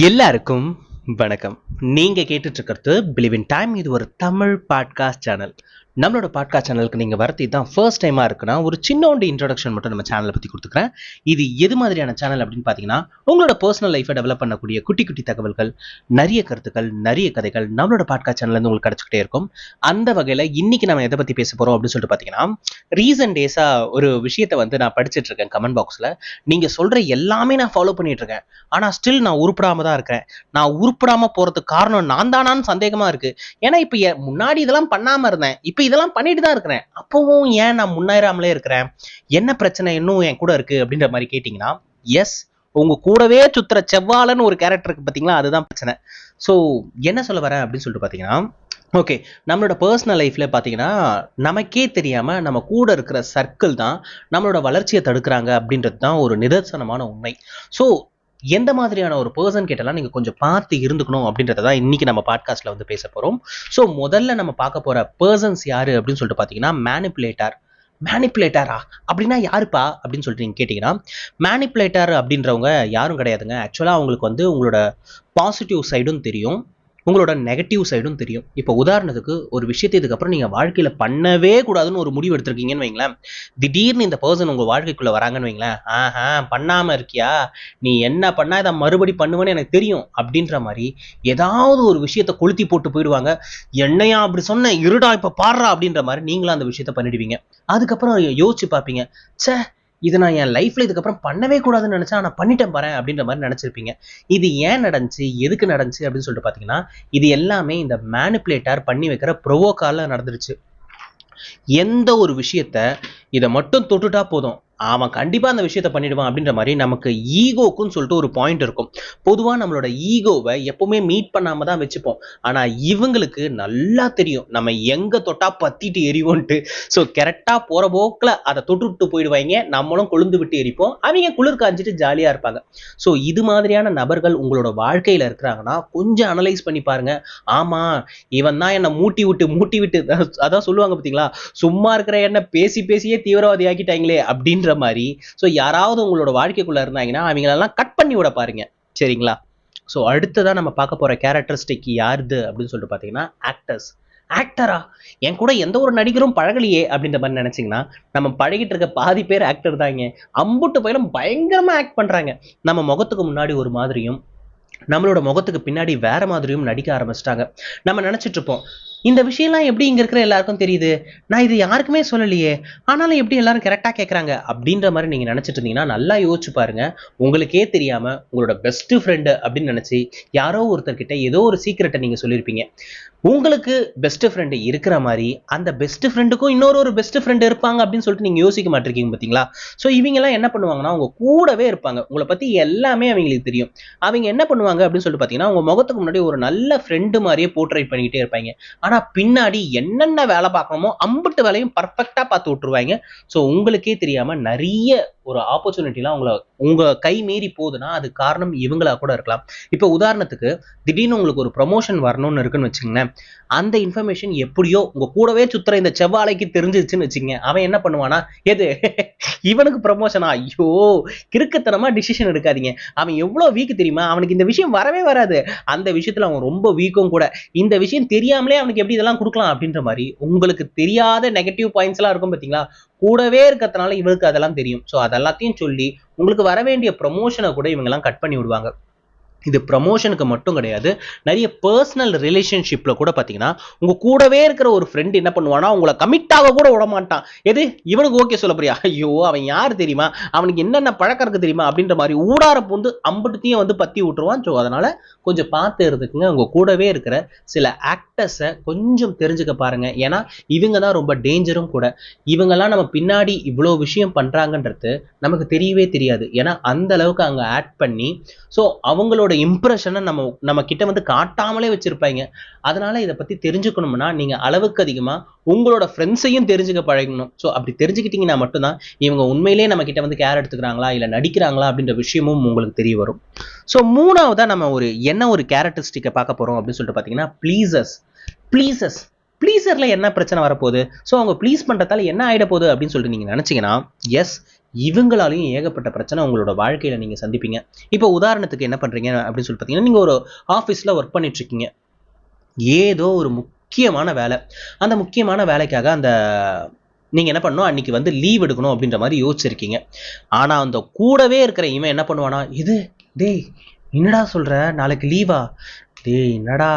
எல்லாருக்கும் வணக்கம். நீங்க கேட்டுட்டு இருக்கிறது பிலிவ் இன் டைம். இது ஒரு தமிழ் பாட்காஸ்ட் சேனல். நம்மளோட பாட்காஸ்ட் சேனலுக்கு நீங்க வரது இதுதான் ஃபர்ஸ்ட் டைமா இருக்குன்னா ஒரு சின்னோண்டு இன்ட்ரோடக்ஷன் மட்டும் நம்ம சேனலை பத்தி கொடுத்துக்கிறேன். இது எது மாதிரியான சேனல் அப்படின்னு பாத்தீங்கன்னா, உங்களோட பர்சனல் லைஃபை டெவலப் பண்ணக்கூடிய குட்டி குட்டி தகவல்கள், நிறைய கருத்துக்கள், நிறைய கதைகள் நம்மளோட பாட்காஸ்ட் சேனல்ல இருந்து உங்களுக்கு கிடைச்சிக்கிட்டே இருக்கும். அந்த வகையில இன்னைக்கு நம்ம எதை பத்தி பேச போறோம் அப்படின்னு சொல்லிட்டு பாத்தீங்கன்னா, ரீசன்ட் டேஸா ஒரு விஷயத்தை நான் படிச்சிட்டு இருக்கேன் கமெண்ட் பாக்ஸ்ல. நீங்க சொல்ற எல்லாமே நான் ஃபாலோ பண்ணிட்டு இருக்கேன், ஆனா ஸ்டில் நான் உருப்படாம தான் இருக்கேன். நான் உருப்படாம போறதுக்கு காரணம் நான் தானான்னு சந்தேகமா இருக்கு. ஏன்னா இப்ப முன்னாடி இதெல்லாம் பண்ணாம இருந்தேன், இப்ப இதெல்லாம் பண்ணிட்டு தான் இருக்கிறேன், அப்பவும் ஏன் நான் முன்னேறாமலே இருக்கிறேன், என்ன பிரச்சனை இன்னும் என் கூட இருக்கு அப்படின்ற மாதிரி கேட்டீங்கன்னா, எஸ், உங்க கூடவே சுத்துற செவ்வாழன்னு ஒரு கேரக்டர் இருக்கு பாத்தீங்களா, அதுதான் பிரச்சனை. ஸோ என்ன சொல்ல வரேன் அப்படின்னு சொல்லிட்டு பாத்தீங்கன்னா, ஓகே, நம்மளோட பர்சனல் லைஃப்ல பார்த்தீங்கன்னா நமக்கே தெரியாம நம்ம கூட இருக்கிற சர்க்கிள் தான் நம்மளோட வளர்ச்சியை தடுக்கிறாங்க அப்படின்றது தான் ஒரு நிதர்சனமான உண்மை. ஸோ எந்த மாதிரியான ஒரு பர்சன் கிட்டலாம் நீங்க கொஞ்சம் பார்த்து இருந்துக்கணும் அப்படின்றத தான் இன்னைக்கு நம்ம பாட்காஸ்ட்ல பேச போறோம். ஸோ முதல்ல நம்ம பார்க்க போற பர்சன்ஸ் யாரு அப்படின்னு சொல்லிட்டு பார்த்தீங்கன்னா, மேனிப்புலேட்டர். மேனிப்புலேட்டரா அப்படின்னா யாருப்பா அப்படின்னு சொல்லிட்டு நீங்க கேட்டீங்கன்னா, மேனிப்புலேட்டர் அப்படின்றவங்க யாரும் கிடையாதுங்க. ஆக்சுவலா அவங்களுக்கு உங்களோட பாசிட்டிவ் சைடும் தெரியும், உங்களோட நெகட்டிவ் சைடும் தெரியும். இப்போ உதாரணத்துக்கு ஒரு விஷயத்தை இதுக்கப்புறம் நீங்க வாழ்க்கையில பண்ணவே கூடாதுன்னு ஒரு முடிவு எடுத்திருக்கீங்கன்னு வைங்களேன். திடீர்னு இந்த பர்சன் உங்க வாழ்க்கைக்குள்ள வராங்கன்னு வைங்களேன். ஆஹா, பண்ணாம இருக்கியா, நீ என்ன பண்ணா இதை மறுபடி பண்ணுவேன்னு எனக்கு தெரியும் அப்படின்ற மாதிரி ஏதாவது ஒரு விஷயத்த கொளுத்தி போட்டு போயிடுவாங்க. என்னையா அப்படி சொன்ன, இருடா இப்ப பாடுறா அப்படின்ற மாதிரி நீங்களும் அந்த விஷயத்த பண்ணிடுவீங்க. அதுக்கப்புறம் யோசிச்சு பார்ப்பீங்க, சே, இது நான் என் லைஃப்ல இதுக்கப்புறம் பண்ணவே கூடாதுன்னு நினைச்சா நான் பண்ணிட்டேன் பாரு அப்படின்ற மாதிரி நினைச்சிருப்பீங்க. இது ஏன் நடந்துச்சு, எதுக்கு நடந்துச்சு அப்படின்னு சொல்லிட்டு பாத்தீங்கன்னா, இது எல்லாமே இந்த மேனிப்புலேட்டர் பண்ணி வைக்கிற ப்ரொவோக்கால நடந்துருச்சு. எந்த ஒரு விஷயத்த இதை மட்டும் தொட்டுட்டா போதும், அவன் கண்டிப்பா அந்த விஷயத்த பண்ணிடுவான் அப்படின்ற மாதிரி நமக்கு ஈகோக்குன்னு சொல்லிட்டு ஒரு பாயிண்ட் இருக்கும். பொதுவா நம்மளோட ஈகோவை எப்பவுமே மீட் பண்ணாம தான் வச்சுப்போம். ஆனா இவங்களுக்கு நல்லா தெரியும் நம்ம எங்க தொட்டா பத்திட்டு எரிவோன்ட்டு. ஸோ கரெக்டா போற போக்குல அதை தொட்டுட்டு போயிடுவாங்க, நம்மளும் கொழுந்து விட்டு எரிப்போம், அவங்க குளிர் காஞ்சிட்டு ஜாலியா இருப்பாங்க. ஸோ இது மாதிரியான நபர்கள் உங்களோட வாழ்க்கையில இருக்கிறாங்கன்னா கொஞ்சம் அனலைஸ் பண்ணி பாருங்க. ஆமா, இவன் தான் என்னை மூட்டி விட்டு அதான் சொல்லுவாங்க பார்த்தீங்களா, சும்மா இருக்கிற என்ன பேசி பேசியே தீவிரவாதி ஆக்கிட்டாங்களே அப்படின்ற மாதிரி. ஸோ யாராவது உங்களோட வாழ்க்கைக்குள்ள இருந்தாங்கன்னா அவங்களெல்லாம் கட் பண்ணி விட பாருங்க, சரிங்களா? ஸோ அடுத்ததான் நம்ம பார்க்க போற கேரக்டரிஸ்டிக் யாருது அப்படின்னு சொல்லிட்டு பார்த்தீங்கன்னா, ஆக்டர்ஸ். ஆக்டரா, என் கூட எந்த ஒரு நடிகரும் பழகலையே அப்படின்ற மாதிரி நினைச்சீங்கன்னா, நம்ம பழகிட்டு இருக்க பாதி பேர் ஆக்டர் தாங்க. அம்புட்டு பயிலும் பயங்கரமா ஆக்ட் பண்றாங்க. நம்ம முகத்துக்கு முன்னாடி ஒரு மாதிரியும் நம்மளோட முகத்துக்கு பின்னாடி வேற மாதிரியும் நடிக்க ஆரம்பிச்சிட்டாங்க. நம்ம நினைச்சிட்டு இருப்போம், இந்த விஷயம்லாம் எப்படி இங்க இருக்கிற எல்லாருக்கும் தெரியுது, நான் இது யாருக்குமே சொல்லலையே, ஆனாலும் எப்படி எல்லாரும் கரெக்டா கேட்கறாங்க அப்படின்ற மாதிரி நீங்க நினைச்சிட்டு இருந்தீங்கன்னா நல்லா யோசிச்சு பாருங்க. உங்களுக்கே தெரியாம உங்களோட பெஸ்ட் ஃப்ரெண்டு அப்படின்னு நினைச்சு யாரோ ஒருத்தர்கிட்ட ஏதோ ஒரு சீக்கிரட்டை நீங்க சொல்லியிருப்பீங்க. உங்களுக்கு பெஸ்ட் ஃப்ரெண்டு இருக்கிற மாதிரி அந்த பெஸ்ட் ஃப்ரெண்டுக்கும் இன்னொரு பெஸ்ட் ஃப்ரெண்டு இருப்பாங்க அப்படின்னு சொல்லிட்டு நீங்க யோசிக்க மாட்டிருக்கீங்க பார்த்தீங்களா? ஸோ இவங்க எல்லாம் என்ன பண்ணுவாங்கன்னா, உங்க கூடவே இருப்பாங்க, உங்களை பத்தி எல்லாமே அவங்களுக்கு தெரியும். அவங்க என்ன பண்ணுவாங்க அப்படின்னு சொல்லிட்டு பார்த்தீங்கன்னா, உங்க முகத்துக்கு முன்னாடி ஒரு நல்ல ஃப்ரெண்டு மாதிரியே போர்ட்ரேட் பண்ணிக்கிட்டே இருப்பாங்க. ஆனா பின்னாடி என்னென்ன வேலை பார்க்கணுமோ அம்புட்டு வேலையும் பர்ஃபெக்டா பார்த்து விட்டுருவாங்க. ஸோ உங்களுக்கே தெரியாம நிறைய ஒரு ஆப்பர்ச்சுனிட்டிலாம் உங்க கை மீறி போகுதுன்னா அது காரணம் இவங்களா கூட இருக்கலாம். இப்போ உதாரணத்துக்கு திடீர்னு உங்களுக்கு ஒரு ப்ரொமோஷன் வரணும்னு இருக்குன்னு வச்சுங்களேன். அந்த இன்ஃபர்மேஷன் எப்படியோ உங்க கூடவே சுத்துற இந்த செவ்வாழைக்கு தெரிஞ்சிருச்சுன்னு வச்சுங்க, அவன் என்ன பண்ணுவானா, எது இவனுக்கு ப்ரமோஷனா, ஐயோ கிறுக்குத்தனமா டிசிஷன் எடுக்காதீங்க, அவன் எவ்வளவு வீக் தெரியுமா, அவனுக்கு இந்த விஷயம் வரவே வராது, அந்த விஷயத்துல அவன் ரொம்ப வீக்கும் கூட, இந்த விஷயம் தெரியாமலே அவனுக்கு எப்படி இதெல்லாம் கொடுக்கலாம் அப்படின்ற மாதிரி உங்களுக்கு தெரியாத நெகட்டிவ் பாயிண்ட்ஸ் எல்லாம் இருக்கும் பாத்தீங்களா, கூடவே இருக்கிறதுனால இவருக்கு அதெல்லாம் தெரியும். ஸோ அதெல்லாத்தையும் சொல்லி உங்களுக்கு வர வேண்டிய ப்ரொமோஷனை கூட இவங்க எல்லாம் கட் பண்ணி விடுவாங்க. இது ப்ரமோஷனுக்கு மட்டும் கிடையாது, நிறைய பர்சனல் ரிலேஷன்ஷிப்ல கூட பாத்தீங்கன்னா, உங்க கூடவே இருக்கிற ஒரு ஃப்ரெண்ட் என்ன பண்ணுவானா, உங்களை கமிட் ஆக கூட விட மாட்டான். எது இவனுக்கு ஓகே சொல்ல போறியா, ஐயோ அவன் யார் தெரியுமா, அவனுக்கு என்னென்ன பழக்கம் இருக்கு தெரியுமா அப்படின்ற மாதிரி ஊடார பூந்து அம்புட்டத்தையும் பத்தி விட்டுருவான். ஸோ அதனால கொஞ்சம் பார்த்து இருக்குங்க. உங்க கூடவே இருக்கிற சில ஆக்டர்ஸை கொஞ்சம் தெரிஞ்சுக்க பாருங்க. ஏன்னா இவங்க தான் ரொம்ப டேஞ்சரும் கூட. இவங்கெல்லாம் நம்ம பின்னாடி இவ்வளோ விஷயம் பண்றாங்கன்றது நமக்கு தெரியவே தெரியாது. ஏன்னா அந்த அளவுக்கு அங்க ஆட் பண்ணி ஸோ அவங்களோட இம்ப்ரெஷனை நம்ம கிட்ட காட்டாமலே வச்சிருப்பாங்க. அதனால இதை பத்தி தெரிஞ்சுக்கணும்னா நீங்க அளவுக்கு அதிகமா உங்களோட ஃப்ரெண்ட்ஸையும் தெரிஞ்சுக்க பழகணும். ஸோ அப்படி தெரிஞ்சுக்கிட்டீங்கன்னா மட்டும்தான் இவங்க உண்மையிலேயே நம்ம கிட்ட கேர் எடுத்துக்கிறாங்களா இல்ல நடிக்கிறாங்களா அப்படின்ற விஷயமும் உங்களுக்கு தெரிய வரும். ஸோ மூணாவதா நம்ம என்ன ஒரு கேரக்டரிஸ்டிக்கை பார்க்க போறோம் அப்படின்னு சொல்லிட்டு பாத்தீங்கன்னா, ப்ளீசர்ஸ். ப்ளீசர்ஸ் ப்ளீசர்ல என்ன பிரச்சனை வரப்போகுது, ஸோ அவங்க ப்ளீஸ் பண்றதால என்ன ஆயிட போகுது அப்படின்னு சொல்லிட்டு நீங்க நினைச்சீங்கன்னா, எஸ், இவங்களாலையும் ஏகப்பட்ட பிரச்சனை உங்களோட வாழ்க்கையில நீங்க சந்திப்பீங்க. இப்போ உதாரணத்துக்கு என்ன பண்றீங்க அப்படின்னு சொல்லி பார்த்தீங்கன்னா, நீங்க ஒரு ஆஃபீஸ்ல ஒர்க் பண்ணிட்டு இருக்கீங்க. ஏதோ ஒரு முக்கியமான வேலை. அந்த முக்கியமான வேலைக்காக நீங்க என்ன பண்ணணும், அன்னைக்கு வந்து லீவ் எடுக்கணும் அப்படின்ற மாதிரி யோசிச்சிருக்கீங்க. ஆனா அந்த கூடவே இருக்கிற இவன் என்ன பண்ணுவானா, டேய் என்னடா சொல்ற, நாளைக்கு லீவா? டேய் என்னடா,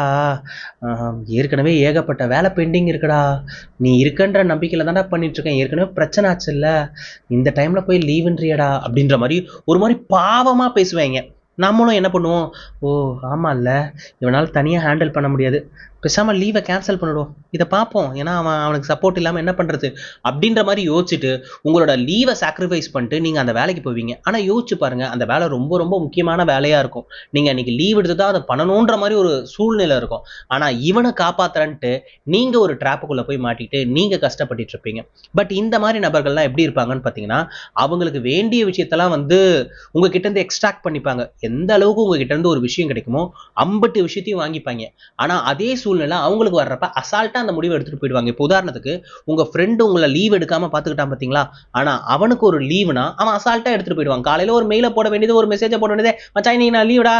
ஏற்கனவே ஏகப்பட்ட வேலை பெண்டிங் இருக்குடா, நீ இருக்கன்ற நம்பிக்கையில தான்டா பண்ணிட்டு இருக்கேன், ஏற்கனவே பிரச்சனை ஆச்சுல்ல, இந்த டைம்ல போய் லீவுன்றியடா அப்படின்ற மாதிரி ஒரு மாதிரி பாவமா பேசுவாங்க. நம்மளும் என்ன பண்ணுவோம், ஓ ஆமால்ல, இவனால் தனியாக ஹேண்டில் பண்ண முடியாது, பேசாமல் லீவை கேன்சல் பண்ணிடுவோம், இதை பார்ப்போம், ஏன்னா அவனுக்கு சப்போர்ட் இல்லாமல் என்ன பண்ணுறது அப்படின்ற மாதிரி யோசிச்சுட்டு உங்களோட லீவை சாக்ரிஃபைஸ் பண்ணிட்டு நீங்கள் அந்த வேலைக்கு போவீங்க. ஆனால் யோசிச்சு பாருங்கள், அந்த வேலை ரொம்ப ரொம்ப முக்கியமான வேலையாக இருக்கும். நீங்கள் அன்றைக்கி லீவ் எடுத்து தான் அதை பண்ணணுன்ற மாதிரி ஒரு சூழ்நிலை இருக்கும். ஆனால் இவனை காப்பாற்றுறன்ட்டு நீங்கள் ஒரு ட்ராப்புக்குள்ளே போய் மாட்டிட்டு நீங்கள் கஷ்டப்பட்டு இருப்பீங்க. பட் இந்த மாதிரி நபர்கள்லாம் எப்படி இருப்பாங்கன்னு பார்த்தீங்கன்னா, அவங்களுக்கு வேண்டிய விஷயத்தெல்லாம் வந்து உங்ககிட்ட இருந்து எக்ஸ்ட்ராக்ட் பண்ணிப்பாங்க. எந்த அளவுக்கு உங்ககிட்ட இருந்து ஒரு விஷயம் கிடைக்குமோ அம்பட்டு விஷயத்தையும் வாங்கிப்பாங்க. ஆனால் அதே சூழ்நிலை அவங்களுக்கு வர்றப்ப அசால்ட்டா அந்த முடிவை எடுத்துட்டு போயிடுவாங்க. இப்போ உதாரணத்துக்கு உங்க ஃப்ரெண்டு உங்களை லீவ் எடுக்காம பாத்துக்கிட்டான் பாத்தீங்களா, ஆனா அவனுக்கு ஒரு லீவுனா அவன் அசால்ட்டா எடுத்துட்டு போயிடுவான். காலையில ஒரு மெயில போட வேண்டியது, ஒரு மெசேஜை போட வேண்டியது, மச்சான் நீ நான் லீவுடா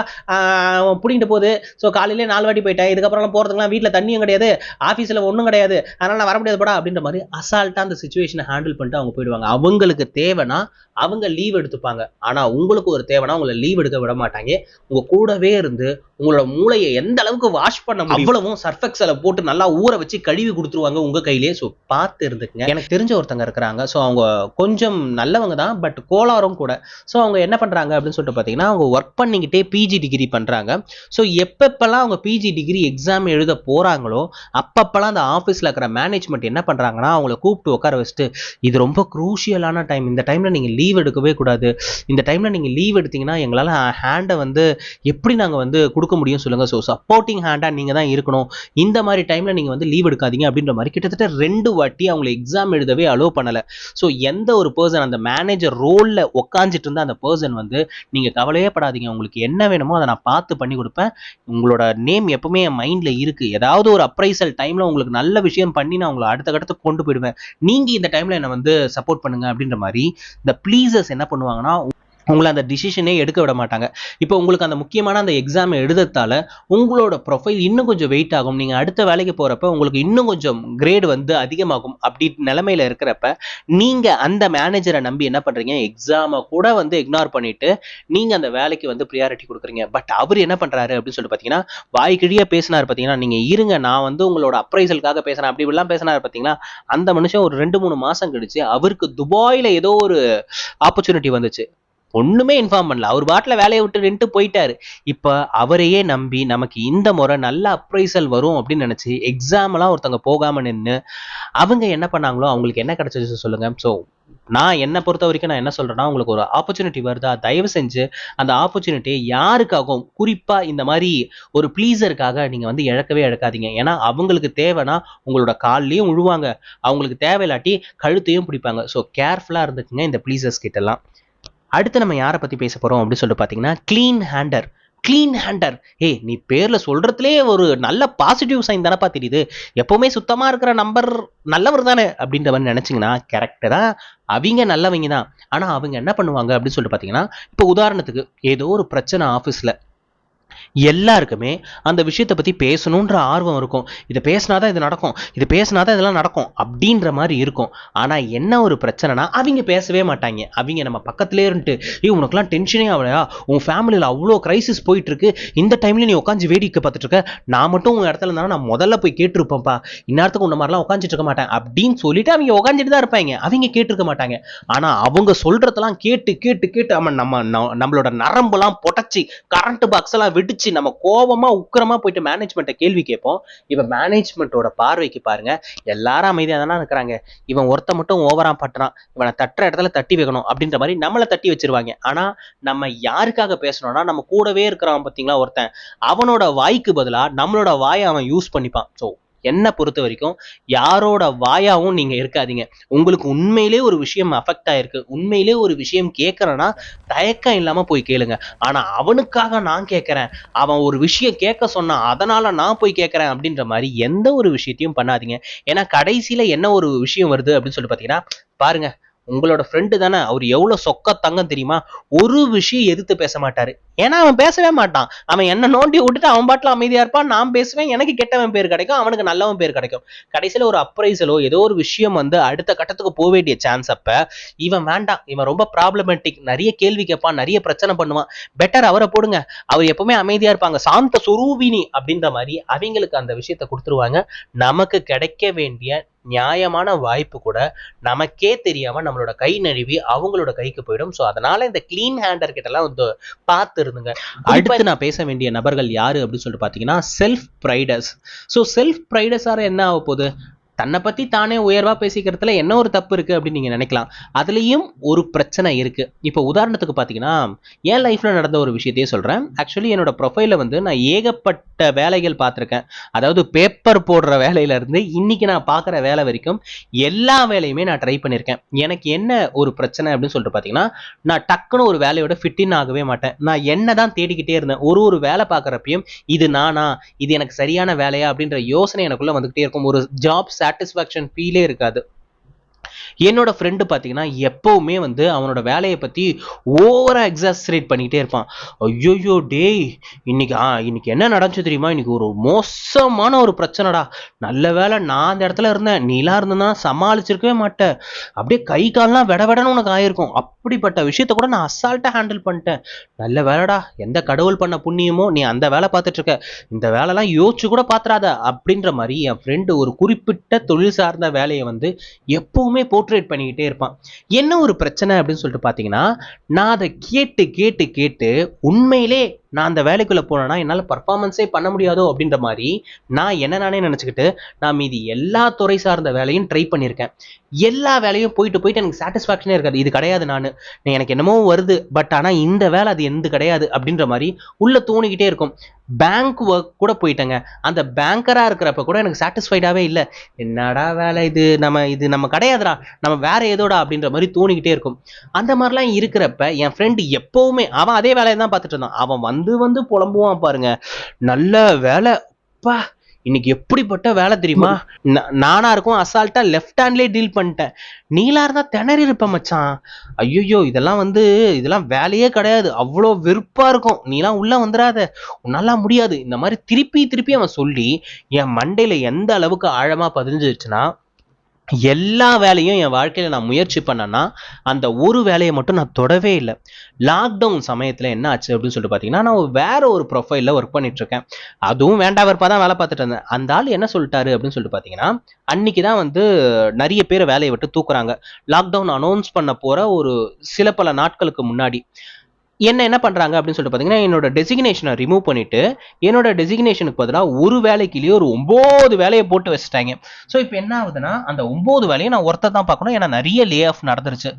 புடிங்கிட்டு போகுது, ஸோ காலையிலே 4 வாட்டி போயிட்டேன், இதுக்கப்புறம் போறதுக்குலாம் வீட்டில் தண்ணியும் கிடையாது, ஆஃபீஸில் ஒன்றும் கிடையாது, அதனால நான் வர முடியாது போடா அப்படின்ற மாதிரி அசால்ட்டா அந்த சுச்சுவேஷனை ஹேண்டில் பண்ணிட்டு அவங்க போயிடுவாங்க. அவங்களுக்கு தேவைன்னா அவங்க லீவ் எடுத்துப்பாங்க. ஆனா உங்களுக்கு ஒரு தேவைன்னா உங்களை லீவ் எடுக்க விட மாட்டாங்க. உங்க கூடவே இருந்து உங்களோட மூளையை எந்த அளவுக்கு வாஷ் பண்ண முடியும் அவ்வளவும் சர்ஃபெக்ஸல போட்டு நல்லா ஊற வச்சு கழுவி கொடுத்துருவாங்க உங்க கையிலேயே. ஸோ பார்த்து இருந்துக்குங்க. எனக்கு தெரிஞ்ச ஒருத்தங்க இருக்கிறாங்க. ஸோ அவங்க கொஞ்சம் நல்லவங்க தான், பட் கோளாறும் கூட. ஸோ அவங்க என்ன பண்றாங்க அப்படின்னு சொல்லிட்டு பார்த்தீங்கன்னா, அவங்க ஒர்க் பண்ணிக்கிட்டே பிஜி டிகிரி பண்றாங்க. ஸோ எப்பப்பெல்லாம் அவங்க பிஜி டிகிரி எக்ஸாம் எழுத போறாங்களோ அப்பப்பெல்லாம் அந்த ஆஃபீஸில் இருக்கிற மேனேஜ்மெண்ட் என்ன பண்றாங்கன்னா, அவங்கள கூப்பிட்டு உட்கார வச்சுட்டு, இது ரொம்ப குரூஷியலான டைம், இந்த டைம்ல நீங்க லீவ் எடுக்கவே கூடாது, இந்த டைம்ல நீங்க லீவ் எடுத்தீங்கன்னா எங்களால் ஹேண்டை வந்து எப்படி நாங்கள் வந்து கொடுக்க முடியும் சொல்லுங்க, ஸோ சப்போர்ட்டிங் ஹேண்டா நீங்க தான் இருக்கணும், இந்த மாதிரி டைம்ல நீங்க வந்து லீவ் எடுக்காதீங்க அப்படின்ற மாதிரி கிட்டத்தட்ட 2 வாட்டி அவங்களை எக்ஸாம் எழுதவே அலோவ் பண்ணல. ஸோ எந்த ஒரு பர்சன் அந்த மேனேஜர் ரோல்ல உட்காந்துட்டு இருந்த அந்த பர்சன் வந்து, நீங்க கவலையே படாதீங்க, உங்களுக்கு என்ன வேணுமோ அதை நான் பார்த்து பண்ணி கொடுப்பேன், உங்களோட நேம் எப்பவுமே என் மைண்ட்ல இருக்கு, ஏதாவது ஒரு அப்ரைசல் டைம்ல உங்களுக்கு நல்ல விஷயம் பண்ணி நான் உங்களை அடுத்த கட்டத்துக்கு கொண்டு போயிடுவேன், நீங்க இந்த டைம்ல என்ன வந்து சப்போர்ட் பண்ணுங்க அப்படின்ற மாதிரி இந்த ப்ளீசர்ஸ் என்ன பண்ணுவாங்கன்னா, உங்களை அந்த டிசிஷனே எடுக்க விட மாட்டாங்க. இப்போ உங்களுக்கு அந்த முக்கியமான அந்த எக்ஸாம் எழுதத்தால உங்களோட ப்ரொஃபைல் இன்னும் கொஞ்சம் வெயிட் ஆகும், நீங்க அடுத்த வேலைக்கு போறப்ப உங்களுக்கு இன்னும் கொஞ்சம் கிரேட் வந்து அதிகமாகும். அப்படி நிலைமையில இருக்கிறப்ப நீங்க அந்த மேனேஜரை நம்பி என்ன பண்றீங்க, எக்ஸாமை கூட வந்து இக்னோர் பண்ணிட்டு நீங்க அந்த வேலைக்கு வந்து ப்ரியாரிட்டி கொடுக்குறீங்க. பட் அவர் என்ன பண்றாரு அப்படின்னு சொல்லிட்டு பார்த்தீங்கன்னா, வாய்க்கிழியா பேசினார் பார்த்தீங்கன்னா, நீங்க இருங்க நான் வந்து உங்களோட அப்ரைசலுக்காக பேசுறேன் அப்படி இப்படிலாம் பேசினார் பார்த்தீங்களா, அந்த மனுஷன் ஒரு 2-3 மாசம் கழிச்சு அவருக்கு துபாயில ஏதோ ஒரு ஆப்பர்ச்சுனிட்டி வந்துச்சு, ஒண்ணுமே இன்ஃபார்ம் பண்ணல, அவர் பாட்டில் வேலையை விட்டு நின்று போயிட்டாரு. இப்ப அவரையே நம்பி நமக்கு இந்த முறை நல்ல அப்ரைசல் வரும் அப்படின்னு நினைச்சு எக்ஸாம் எல்லாம் ஒருத்தவங்க போகாம நின்று அவங்க என்ன பண்ணாங்களோ அவங்களுக்கு என்ன கிடைச்சது சொல்லுங்க. ஸோ நான் என்ன பொறுத்த வரைக்கும் நான் என்ன சொல்றேன்னா, உங்களுக்கு ஒரு ஆப்பர்ச்சுனிட்டி வருதா, தயவு செஞ்சு அந்த ஆப்பர்ச்சுனிட்டியை யாருக்காகவும், குறிப்பா இந்த மாதிரி ஒரு ப்ளீசருக்காக நீங்க வந்து இழக்கவே இழக்காதீங்க. ஏன்னா அவங்களுக்கு தேவைன்னா உங்களோட கால்லயும் விழுவாங்க, அவங்களுக்கு தேவையில்லாட்டி கழுத்தையும் பிடிப்பாங்க. ஸோ கேர்ஃபுல்லா இருந்துக்குங்க இந்த ப்ளீசர்ஸ் கிட்ட எல்லாம். அடுத்து நம்ம யாரை பத்தி பேச போறோம் அப்படின்னு சொல்லிட்டு பாத்தீங்கன்னா, கிளீன் ஹேண்டர். கிளீன் ஹேண்டர், நீ பேர்ல சொல்றதுலே ஒரு நல்ல பாசிட்டிவ் சைன் தானப்பா தெரியுது, எப்பவுமே சுத்தமா இருக்கிற நம்பர் நல்லவர் தானே அப்படின்ற மாதிரி நினைச்சீங்கன்னா கரெக்ட் தான், அவங்க நல்லவங்க தான். ஆனா அவங்க என்ன பண்ணுவாங்க அப்படின்னு சொல்லிட்டு பாத்தீங்கன்னா, இப்போ உதாரணத்துக்கு ஏதோ ஒரு பிரச்சனை ஆஃபீஸ்ல, எல்லாருக்குமே அந்த விஷயத்தை பத்தி பேசணுன்ற ஆர்வம் இருக்கும், இது பேசினாதான் இது நடக்கும், இது பேசினாதான் இதெல்லாம் நடக்கும் அப்படின்ற மாதிரி இருக்கும். ஆனா என்ன ஒரு பிரச்சனைனா அவங்க பேசவே மாட்டாங்க. அவங்க நம்ம பக்கத்திலே இருந்துட்டு, உனக்குலாம் டென்ஷனே ஆகலையா, உன் ஃபேமிலியில் அவ்வளோ கிரைசிஸ் போயிட்டு இருக்கு, இந்த டைம்ல நீ உட்காந்து வேடிக்கை பார்த்துட்டு இருக்க, நான் மட்டும் உங்க இடத்துல இருந்தாலும் நான் முதல்ல போய் கேட்டிருப்பேன்ப்பா, இந்நேரத்துக்கு உன்ன மாதிரிலாம் உட்காந்துட்டு இருக்க மாட்டேன் அப்படின்னு சொல்லிட்டு அவங்க உட்காந்துட்டு தான் இருப்பாங்க, அவங்க கேட்டிருக்க மாட்டாங்க. ஆனா அவங்க சொல்றதெல்லாம் கேட்டு கேட்டு கேட்டு நம்மளோட நரம்பெல்லாம் பொட்டச்சி கரண்ட் பாக்ஸ் எல்லாம் விட்டு நம்ம கோபமா உக்கிரமா போயிட்டு மேனேஜ்மெண்ட்டை கேள்வி கேட்போம். இவன் மேனேஜ்மெண்ட்டோட பார்வைக்கு பாருங்க, எல்லாரும் அமைதியா தானே இருக்கிறாங்க, இவன் ஒருத்த மட்டும் ஓவரா பண்றான், இவனை தட்டுற இடத்துல தட்டி வைக்கணும் அப்படின்ற மாதிரி நம்மளை தட்டி வச்சிருவாங்க. ஆனா நம்ம யாருக்காக பேசணும்னா, நம்ம கூடவே இருக்கிறான் பாத்தீங்களா ஒருத்தன், அவனோட வாய்க்கு பதிலா நம்மளோட வாயை அவன் யூஸ் பண்ணிப்பான். ஸோ என்ன பொறுத்த வரைக்கும் யாரோட வாயாவும் நீங்க இருக்காதீங்க. உங்களுக்கு உண்மையிலே ஒரு விஷயம் அஃபெக்ட் ஆயிருக்கு, உண்மையிலே ஒரு விஷயம் கேட்கறேன்னா தயக்கம் இல்லாம போய் கேளுங்க. ஆனா அவனுக்காக நான் கேட்கறேன், அவன் ஒரு விஷயம் கேட்க சொன்னா அதனால நான் போய் கேட்கறேன் அப்படின்ற மாதிரி எந்த ஒரு விஷயத்தையும் பண்ணாதீங்க. ஏன்னா கடைசியில என்ன ஒரு விஷயம் வருது அப்படின்னு சொல்லி பாத்தீங்கன்னா, பாருங்க உங்களோட ஃப்ரெண்டு தானே, அவர் எவ்வளவு சொக்க தங்கம் தெரியுமா, ஒரு விஷயம் எதிர்த்து பேச மாட்டாரு. ஏன்னா அவன் பேசவே மாட்டான். அவன் என்ன நோண்டி விட்டுட்டு அவன் பாட்டுல அமைதியா இருப்பான். நான் பேசுவேன், எனக்கு கெட்டவன் பேர் கிடைக்கும், அவனுக்கு நல்லவன் பேர் கிடைக்கும். கடைசியில ஒரு அப்ரைசலோ ஏதோ ஒரு விஷயம் வந்து அடுத்த கட்டத்துக்கு போக வேண்டிய சான்ஸ் அப்ப இவன் வேண்டாம், இவன் ரொம்ப ப்ராப்ளமேட்டிக், நிறைய கேள்வி கேட்பான், நிறைய பிரச்சனை பண்ணுவான், பெட்டர் அவரை போடுங்க, அவர் எப்பவுமே அமைதியா இருப்பாங்க, சாந்த சுரூபினி அப்படின்ற மாதிரி அவங்களுக்கு அந்த விஷயத்த கொடுத்துருவாங்க. நமக்கு கிடைக்க வேண்டிய நியாயமான வாய்ப்பு கூட நமக்கே தெரியாம நம்மளோட கை நழுவி அவங்களோட கைக்கு போயிடும். ஸோ அதனால இந்த கிளீன் ஹேண்டர் கிட்ட எல்லாம் வந்து பார்த்து இருந்துங்க. அடுத்து நான் பேச வேண்டிய நபர்கள் யாரு அப்படின்னு சொல்லிட்டு பாத்தீங்கன்னா செல்ஃப் ப்ரைடர்ஸ். ஸோ செல்ஃப் ப்ரைடர்ஸார என்ன ஆக போகுது, தன்னை பத்தி தானே உயர்வா பேசிக்கிறதுல என்ன ஒரு தப்பு இருக்கு அப்படின்னு நீங்க நினைக்கலாம். அதுலயும் ஒரு பிரச்சனை இருக்கு. இப்போ உதாரணத்துக்கு பாத்தீங்கன்னா என் லைஃப்ல நடந்த ஒரு விஷயத்தையே சொல்றேன். ஆக்சுவலி என்னோட ப்ரொஃபைல வந்து நான் ஏகப்பட்ட வேலைகள் பார்த்திருக்கேன். அதாவது பேப்பர் போடுற வேலையில இருந்து இன்னைக்கு நான் பார்க்குற வேலை வரைக்கும் எல்லா வேலையுமே நான் ட்ரை பண்ணியிருக்கேன். எனக்கு என்ன ஒரு பிரச்சனை அப்படின்னு சொல்லிட்டு பாத்தீங்கன்னா, நான் டக்குன்னு ஒரு வேலையோட ஃபிட்டின் ஆகவே மாட்டேன். நான் என்ன தான் தேடிக்கிட்டே இருந்தேன். ஒரு வேலை பார்க்குறப்பையும் இது நானா, இது எனக்கு சரியான வேலையா அப்படின்ற யோசனை எனக்குள்ள வந்துகிட்டே இருக்கும். ஒரு ஜாப் சாட்டிஸ்ஃபேக்ஷன் ஃபீலே இருக்காது. என்னோட ஃப்ரெண்டு பார்த்தீங்கன்னா எப்பவுமே வந்து அவனோட வேலையை பற்றி ஓவரா எக்ஸாஸ்ரேட் பண்ணிக்கிட்டே இருப்பான். ஐயோயோ டேய், இன்னைக்கு என்ன நடந்துச்சு தெரியுமா, இன்னைக்கு ஒரு மோசமான ஒரு பிரச்சனைடா, நல்ல வேலை நான் அந்த இடத்துல இருந்தேன், நீலாம் இருந்தனா சமாளிச்சிருக்கவே மாட்டேன், அப்படியே கை கால்லாம் விடன்னு உனக்கு ஆயிருக்கும், அப்படிப்பட்ட விஷயத்த கூட நான் அசால்ட்டா ஹேண்டில் பண்ணிட்டேன், நல்ல வேலைடா, எந்த கடவுள் பண்ண புண்ணியமோ நீ அந்த வேலை பார்த்துட்டு இருக்க, இந்த வேலைலாம் யோசிச்சு கூட பாத்துறாத அப்படின்ற மாதிரி என் ஃப்ரெண்டு ஒரு குறிப்பிட்ட தொழில் சார்ந்த வேலையை வந்து எப்பவுமே போர்ட்ரேட் பண்ணிக்கிட்டே இருப்பான். என்ன ஒரு பிரச்சனை அப்படின்னு சொல்லிட்டு பாத்தீங்கன்னா, நான் அதை கேட்டு கேட்டு கேட்டு உண்மையிலே நான் அந்த வேலைக்குள்ள போனேன்னா என்னால பர்ஃபார்மன்ஸே பண்ண முடியாதோ அப்படின்ற மாதிரி நான் என்ன நானே நினைச்சுக்கிட்டு நான் மீதி எல்லா துறை சார்ந்த வேலையும் ட்ரை பண்ணியிருக்கேன். எல்லா வேலையும் போயிட்டு போயிட்டு எனக்கு சாட்டிஸ்ஃபேக்ஷனே இருக்காது. இது கிடையாது, எனக்கு என்னமோ வருது, பட் ஆனா இந்த வேலை அது எந்த கிடையாது அப்படின்ற மாதிரி உள்ள தோணிக்கிட்டே இருக்கும். பேங்க் ஒர்க் கூட போயிட்டேங்க. அந்த பேங்கரா இருக்கிறப்ப கூட எனக்கு சாட்டிஸ்ஃபைடாவே இல்லை. என்னடா வேலை இது நம்ம கிடையாதுடா, நம்ம வேற ஏதோடா அப்படின்ற மாதிரி தோணிக்கிட்டே இருக்கும். அந்த மாதிரிலாம் இருக்கிறப்ப என் ஃப்ரெண்டு எப்பவுமே அவன் அதே வேலையை தான் பார்த்துட்டு இருந்தான். அவன் வந்து புலம்புவான் பாருங்க, நல்ல வேலை பா, இன்னைக்கு எப்படிப்பட்ட வேலை தெரியுமா, நானா இருக்கும் அசால்ட்டா லெஃப்ட் ஹேண்ட்லயே டீல் பண்ணிட்டேன், நீலா இருந்தா திணறி இருப்ப மச்சான், ஐயோ இதெல்லாம் வேலையே கிடையாது, அவ்வளோ வெறுப்பா இருக்கும், நீலாம் உள்ள வந்துடாத, உன்னால முடியாது, இந்த மாதிரி திருப்பி திருப்பி அவன் சொல்லி என் மண்டையில எந்த அளவுக்கு ஆழமா பதிஞ்சிருச்சுன்னா, எல்லா வேலையும் என் வாழ்க்கையில நான் முயற்சி பண்ணேன்னா அந்த ஒரு வேலையை மட்டும் நான் தொடவே இல்லை. லாக்டவுன் சமயத்துல என்ன ஆச்சு அப்படின்னு சொல்லிட்டு பாத்தீங்கன்னா, நான் வேற ஒரு ப்ரொஃபைல்ல ஒர்க் பண்ணிட்டு இருக்கேன். அதுவும் வேண்டா வெறுப்பா தான் வேலை பார்த்துட்டு இருந்தேன். அந்த ஆள் என்ன சொல்லிட்டாரு அப்படின்னு சொல்லிட்டு பாத்தீங்கன்னா, அன்னைக்குதான் வந்து நிறைய பேர் வேலையை விட்டு தூக்குறாங்க. லாக்டவுன் அனௌன்ஸ் பண்ண போற ஒரு சில பல நாட்களுக்கு முன்னாடி என்ன பண்றாங்க அப்படின்னு சொல்லிட்டு பாத்தீங்கன்னா, என்னோட டெசிக்னேஷனை ரிமூவ் பண்ணிட்டு என்னோட டெசிக்னேஷனுக்கு பதிலாக ஒரு வேலைக்குள்ளேயே ஒரு 9 வேலையை போட்டு வச்சுட்டாங்க. ஸோ இப்போ என்ன ஆகுதுன்னா, அந்த 9 வேலையை நான் ஒருத்தர் தான் பார்க்கணும். ஏன்னா நிறைய லே ஆஃப் நடந்துருச்சு.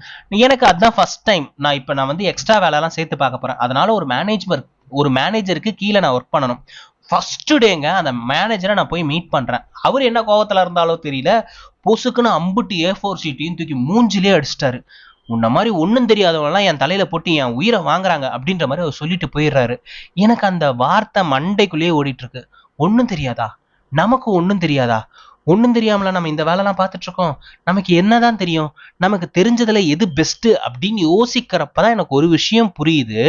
எனக்கு அதுதான் ஃபர்ஸ்ட் டைம். நான் வந்து எக்ஸ்ட்ரா வேலைலாம் சேர்த்து பார்க்க போறேன். அதனால ஒரு மேனேஜருக்கு கீழே நான் ஒர்க் பண்ணணும். ஃபர்ஸ்ட் டேங்க அந்த மேனேஜரை நான் போய் மீட் பண்றேன். அவர் என்ன கோவத்துல இருந்தாலோ தெரியல, பொசுக்குன்னு அம்புட்டு A4 ஷீட்டையும் தூக்கி மூஞ்சிலே அடிச்சிட்டாரு. உன்ன மாதிரி ஒன்றும் தெரியாதவங்கலாம் என் தலையில போட்டு என் உயிரை வாங்குறாங்க அப்படின்ற மாதிரி அவர் சொல்லிட்டு போயிடுறாரு. எனக்கு அந்த வார்த்தை மண்டைக்குள்ளேயே ஓடிட்டு இருக்கு. ஒன்றும் தெரியாதா, நமக்கு ஒன்றும் தெரியாதா, ஒன்றும் தெரியாமல நம்ம இந்த வேலைலாம் பார்த்துட்டு இருக்கோம், நமக்கு என்னதான் தெரியும், நமக்கு தெரிஞ்சதுல எது பெஸ்ட் அப்படின்னு யோசிக்கிறப்பதான் எனக்கு ஒரு விஷயம் புரியுது.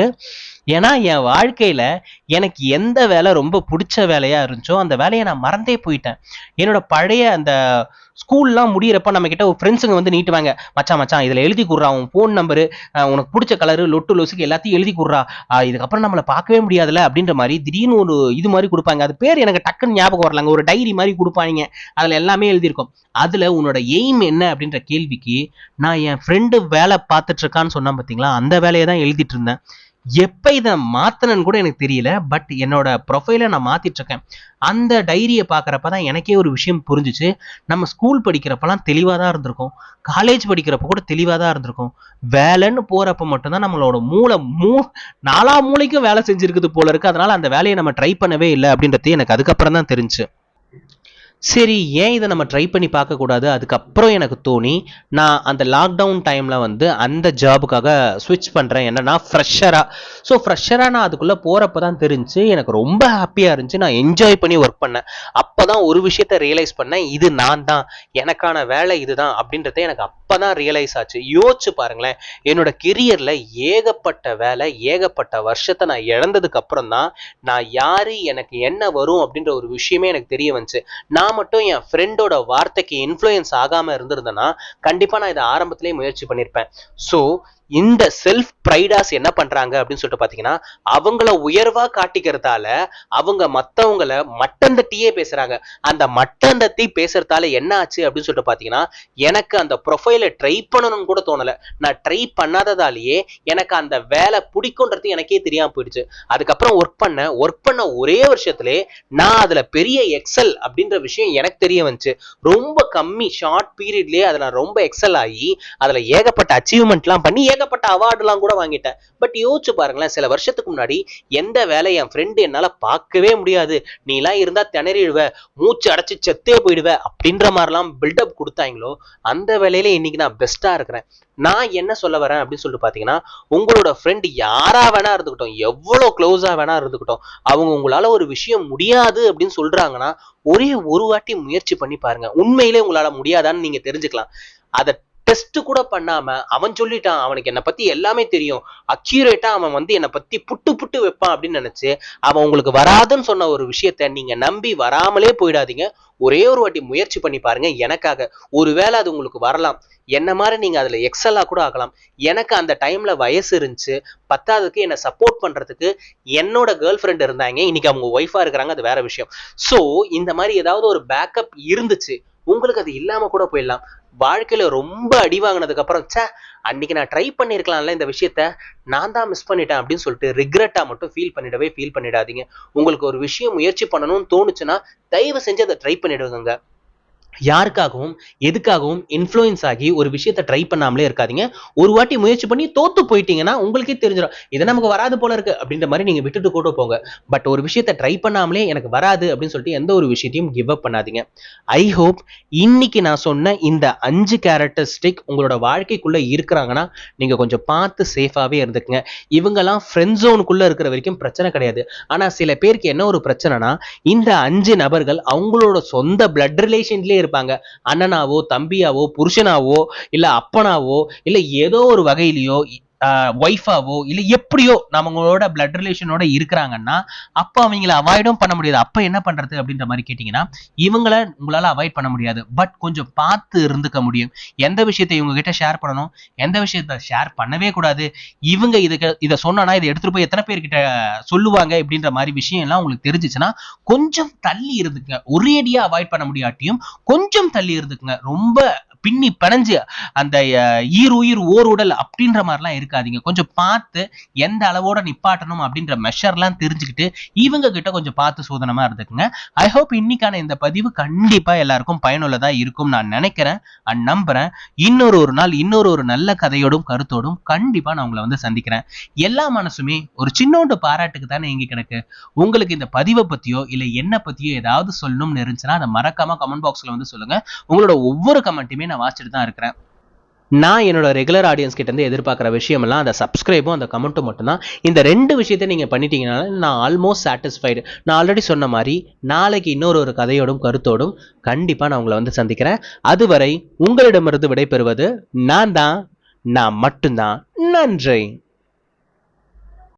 ஏன்னா என் வாழ்க்கையில எனக்கு எந்த வேலை ரொம்ப பிடிச்ச வேலையா இருந்துச்சோ அந்த வேலையை நான் மறந்தே போயிட்டேன். என்னோட பழைய அந்த ஸ்கூல்லாம் முடியிறப்ப நம்ம கிட்ட ஒரு ஃப்ரெண்ட்ஸுங்க வந்து நீட்டுவாங்க, மச்சான் இதுல எழுதி கொடுறா உன் ஃபோன் நம்பரு, உனக்கு பிடிச்ச கலரு, லொட்டு லொசுக்கு எல்லாத்தையும் எழுதி கொடுறா, இதுக்கப்புறம் நம்மளை பார்க்கவே முடியாதுல்ல அப்படின்ற மாதிரி திடீர்னு ஒரு இது மாதிரி கொடுப்பாங்க. அது பேர் எனக்கு டக்குன்னு ஞாபகம் வரலாங்க. ஒரு டைரி மாதிரி கொடுப்பாங்க, அதுல எல்லாமே எழுதியிருக்கும். அதுல உன்னோட எய்ம் என்ன அப்படின்ற கேள்விக்கு நான் என் ஃப்ரெண்டு வேலை பார்த்துட்டு இருக்கான்னு சொன்னா பாத்தீங்களா, அந்த வேலையை தான் எழுதிட்டு இருந்தேன். எப்ப இதை மாத்தனன்னு கூட எனக்கு தெரியல. பட் என்னோட ப்ரொஃபைலை நான் மாத்திட்டு இருக்கேன். அந்த டைரியை பார்க்கறப்பதான் எனக்கே ஒரு விஷயம் புரிஞ்சுச்சு. நம்ம ஸ்கூல் படிக்கிறப்பெல்லாம் தெளிவா தான் இருந்திருக்கும், காலேஜ் படிக்கிறப்ப கூட தெளிவா தான் இருந்திருக்கும். வேலைன்னு போறப்ப மட்டும்தான் நம்மளோட நாலா மூளைக்கும் வேலை செஞ்சிருக்குது போல இருக்கு. அதனால அந்த வேலையை நம்ம ட்ரை பண்ணவே இல்லை அப்படின்றது எனக்கு அதுக்கப்புறம் தான் தெரிஞ்சு. சரி ஏன் இதை நம்ம ட்ரை பண்ணி பார்க்கக்கூடாது. அதுக்கப்புறம் எனக்கு தோணி நான் அந்த லாக்டவுன் டைமில் வந்து அந்த ஜாபுக்காக ஸ்விட்ச் பண்ணுறேன். என்னன்னா ஃப்ரெஷராக. ஸோ ஃப்ரெஷராக நான் அதுக்குள்ளே போகிறப்ப தான் தெரிஞ்சு எனக்கு ரொம்ப ஹாப்பியாக இருந்துச்சு. நான் என்ஜாய் பண்ணி ஒர்க் பண்ணேன். அப்போ தான் ஒரு விஷயத்த ரியலைஸ் பண்ணேன், இது நான் தான், எனக்கான வேலை இதுதான் அப்படின்றத எனக்கு அப்போ தான் ரியலைஸ் ஆச்சு. யோசிச்சு பாருங்களேன், என்னோட கெரியரில் ஏகப்பட்ட வேலை, ஏகப்பட்ட வருஷத்தை நான் இழந்ததுக்கு அப்புறம் தான் நான் யாரு, எனக்கு என்ன வரும் அப்படின்ற ஒரு விஷயமே எனக்கு தெரிய வந்துச்சு. நான் மட்டும் என் ஃப்ரெண்டோட வார்த்தைக்கு இன்ஃப்ளூயன்ஸ் ஆகாம இருந்திருந்தேன்னா கண்டிப்பா நான் இதை ஆரம்பத்திலேயே முயற்சி பண்ணியிருப்பேன். ஸோ இந்த செல்ஃப் ப்ரைடாஸ் என்ன பண்றாங்க அப்படின்னு சொல்லிட்டு பாத்தீங்கன்னா, அவங்கள உயர்வா காட்டிக்கிறதால அவங்க மத்தவங்கள மட்டம் தட்டியே பேசுறாங்க. அந்த மட்டம் தட்டி பேசுறதால என்ன ஆச்சு அப்படின்னு சொல்லிட்டு பாத்தீங்கன்னா, எனக்கு அந்த ப்ரொஃபைலை ட்ரை பண்ணணும்னு கூட தோணல. நான் ட்ரை பண்ணாததாலேயே எனக்கு அந்த வேலை பிடிக்கும்ன்றது எனக்கே தெரியாம போயிடுச்சு. அதுக்கப்புறம் ஒர்க் பண்ண ஒரே வருஷத்திலே நான் அதுல பெரிய எக்ஸல் அப்படின்ற விஷயம் எனக்கு தெரிய வந்துச்சு. ரொம்ப கம்மி ஷார்ட் பீரியட்லயே அதுல நான் ரொம்ப எக்ஸல் ஆகி அதுல ஏகப்பட்ட அச்சீவ்மெண்ட்லாம் பண்ணி ஏகப்பட்ட அவார்டுலாம் கூட வாங்கிட்டேன். பட் யோசிச்சு பாருங்களேன், சில வருஷத்துக்கு முன்னாடி எந்த வேலை என் ஃப்ரெண்டு என்னால பார்க்கவே முடியாது, நீ எல்லாம் இருந்தா திணறிடுவ, மூச்சு அடைச்சு செத்தே போயிடுவ அப்படின்ற மாதிரிலாம் பில்டப் கொடுத்தாங்களோ அந்த வேலையில இன்னைக்கு நான் பெஸ்டா இருக்கிறேன். நான் என்ன சொல்ல வரேன் அப்படின்னு சொல்லிட்டு பாத்தீங்கன்னா, உங்களோட ஃப்ரெண்ட் யாரா வேணா இருந்துக்கிட்டோம், எவ்வளவு க்ளோஸா வேணா இருந்துக்கிட்டோம், அவங்க உங்களால ஒரு விஷயம் முடியாது அப்படின்னு சொல்றாங்கன்னா ஒரே ஒரு வாட்டி முயற்சி பண்ணி பாருங்க. உண்மையிலே உங்களால முடியாதான்னு நீங்க தெரிஞ்சுக்கலாம். அதை டெஸ்ட் கூட பண்ணாம அவன் சொல்லிட்டான், அவனுக்கு என்னை பத்தி எல்லாமே தெரியும், அக்யூரேட்டா அவன் வந்து என்னை பத்தி புட்டு புட்டு வைப்பான் அப்படின்னு நினைச்சு அவன் உங்களுக்கு வராதுன்னு சொன்ன ஒரு விஷயத்த நீங்க நம்பி வராமலே போயிடாதீங்க. ஒரே ஒரு வாட்டி முயற்சி பண்ணி பாருங்க. எனக்காக ஒருவேளை அது உங்களுக்கு வரலாம், என்ன மாதிரி நீங்க அதுல எக்ஸலா கூட ஆகலாம். எனக்கு அந்த டைம்ல வயசு இருந்துச்சு, பத்தாவதுக்கு என்னை சப்போர்ட் பண்றதுக்கு என்னோட கேர்ள் ஃப்ரெண்ட் இருந்தாங்க, இன்னைக்கு அவங்க ஒய்ஃபா இருக்கிறாங்க, அது வேற விஷயம். சோ இந்த மாதிரி ஏதாவது ஒரு பேக்கப் இருந்துச்சு, உங்களுக்கு அது இல்லாம கூட போயிடலாம். வாழ்க்கையில ரொம்ப அடி வாங்கினதுக்கு அப்புறம் அன்னைக்கு நான் ட்ரை பண்ணிருக்கலாம்ல இந்த விஷயத்த, நான் தான் மிஸ் பண்ணிட்டேன் அப்படின்னு சொல்லிட்டு ரிக்ரெட்டா மட்டும் ஃபீல் பண்ணிடாதீங்க. உங்களுக்கு ஒரு விஷயம் முயற்சி பண்ணணும்னு தோணுச்சுன்னா தயவு செஞ்சு அதை ட்ரை பண்ணிடுங்க. யாருக்காகவும் எதுக்காகவும் இன்ஃப்ளூயன்ஸ் ஆகி ஒரு விஷயத்தை ட்ரை பண்ணாமலே இருக்காதீங்க. ஒரு வாட்டி முயற்சி பண்ணி தோத்து போயிட்டீங்கன்னா உங்களுக்கே தெரிஞ்சிடும், இதை நமக்கு வராது போல இருக்கு அப்படின்ற மாதிரி நீங்க விட்டுட்டு கூட போங்க. பட் ஒரு விஷயத்தை ட்ரை பண்ணாமலே எனக்கு வராது அப்படின்னு சொல்லிட்டு எந்த ஒரு விஷயத்தையும் கிவ் அப் பண்ணாதீங்க. ஐ ஹோப் இன்னைக்கு நான் சொன்ன இந்த 5 கேரக்டரிஸ்டிக் உங்களோட வாழ்க்கைக்குள்ள இருக்கிறாங்கன்னா நீங்க கொஞ்சம் பார்த்து சேஃபாவே இருந்துக்குங்க. இவங்கெல்லாம் ஃப்ரெண்ட் ஜோனுக்குள்ள இருக்கிற வரைக்கும் பிரச்சனை கிடையாது. ஆனா சில பேருக்கு என்ன ஒரு பிரச்சனைனா, இந்த 5 நபர்கள் அவங்களோட சொந்த பிளட் ரிலேஷன்லயே இருப்பாங்க. அண்ணனாவோ தம்பியாவோ புருஷனாவோ இல்ல அப்பனாவோ இல்ல ஏதோ ஒரு வகையிலயோ ஒய்ஃபாவோ இல்ல எப்படியோ நம்மளோட பிளட் ரிலேஷனோட இருக்கிறாங்கன்னா அப்ப அவங்கள அவாய்டும் பண்ண முடியாது. அப்ப என்ன பண்றது அப்படின்ற மாதிரி கேட்டீங்கன்னா, இவங்கள உங்களால அவாய்ட் பண்ண முடியாது, பட் கொஞ்சம் பார்த்து இருந்துக்க முடியும். எந்த விஷயத்தை இவங்க கிட்ட ஷேர் பண்ணணும், எந்த விஷயத்த ஷேர் பண்ணவே கூடாது, இவங்க இதை சொன்னா இதை எடுத்துட்டு போய் எத்தனை பேர்கிட்ட சொல்லுவாங்க இப்படின்ற மாதிரி விஷயம் எல்லாம் உங்களுக்கு தெரிஞ்சிச்சுன்னா கொஞ்சம் தள்ளி இருந்துக்குங்க. ஒரேடியா அவாய்ட் பண்ண முடியாட்டியும் கொஞ்சம் தள்ளி இருந்துக்குங்க. ரொம்ப பின்னி பிணைஞ்சு அந்த ஈருயிர் ஓர் உடல் அப்படின்ற மாதிரிலாம் இருக்காதீங்க. கொஞ்சம் பார்த்து எந்த அளவோட நிப்பாட்டணும் அப்படின்ற மெஷர்லாம் தெரிஞ்சுக்கிட்டு இவங்க கிட்ட கொஞ்சம் பார்த்து சோதனமா இருந்துக்குங்க. ஐ ஹோப் இன்னைக்கான இந்த பதிவு கண்டிப்பா எல்லாருக்கும் பயனுள்ளதா இருக்கும் நான் நினைக்கிறேன் அண்ட் நம்புறேன். இன்னொரு நாள் இன்னொரு நல்ல கதையோடும் கருத்தோடும் கண்டிப்பா நான் உங்களை வந்து சந்திக்கிறேன். எல்லா மனசுமே ஒரு சின்னோண்டு பாராட்டுக்கு தானே எங்க கிடக்கு. உங்களுக்கு இந்த பதிவை பத்தியோ இல்ல என்ன பத்தியோ ஏதாவது சொல்லணும்னு இருந்துச்சுன்னா அதை மறக்காம கமெண்ட் பாக்ஸ்ல வந்து சொல்லுங்க. உங்களோட ஒவ்வொரு கமெண்ட்டுமே நான் வாசிச்சுட்டு தான் இருக்கிறேன். நான் என்னோட ரெகுலர் ஆடியன்ஸ் கிட்ட இருந்து எதிர்பார்க்குற விஷயமெல்லாம் அந்த சப்ஸ்கிரைபும் அந்த கமெண்ட்டும் மட்டும்தான். இந்த 2 விஷயத்தை நீங்க பண்ணிட்டீங்கன்னா நான் ஆல்மோஸ்ட் சாட்டிஸ்ஃபைடு. நான் ஆல்ரெடி சொன்ன மாதிரி நாளைக்கு இன்னொரு கதையோடும் கருத்தோடும் கண்டிப்பா நான் உங்களை வந்து சந்திக்கிறேன். அதுவரை உங்களிடமிருந்து விடைபெறுவது நான் மட்டும்தான். நன்றி.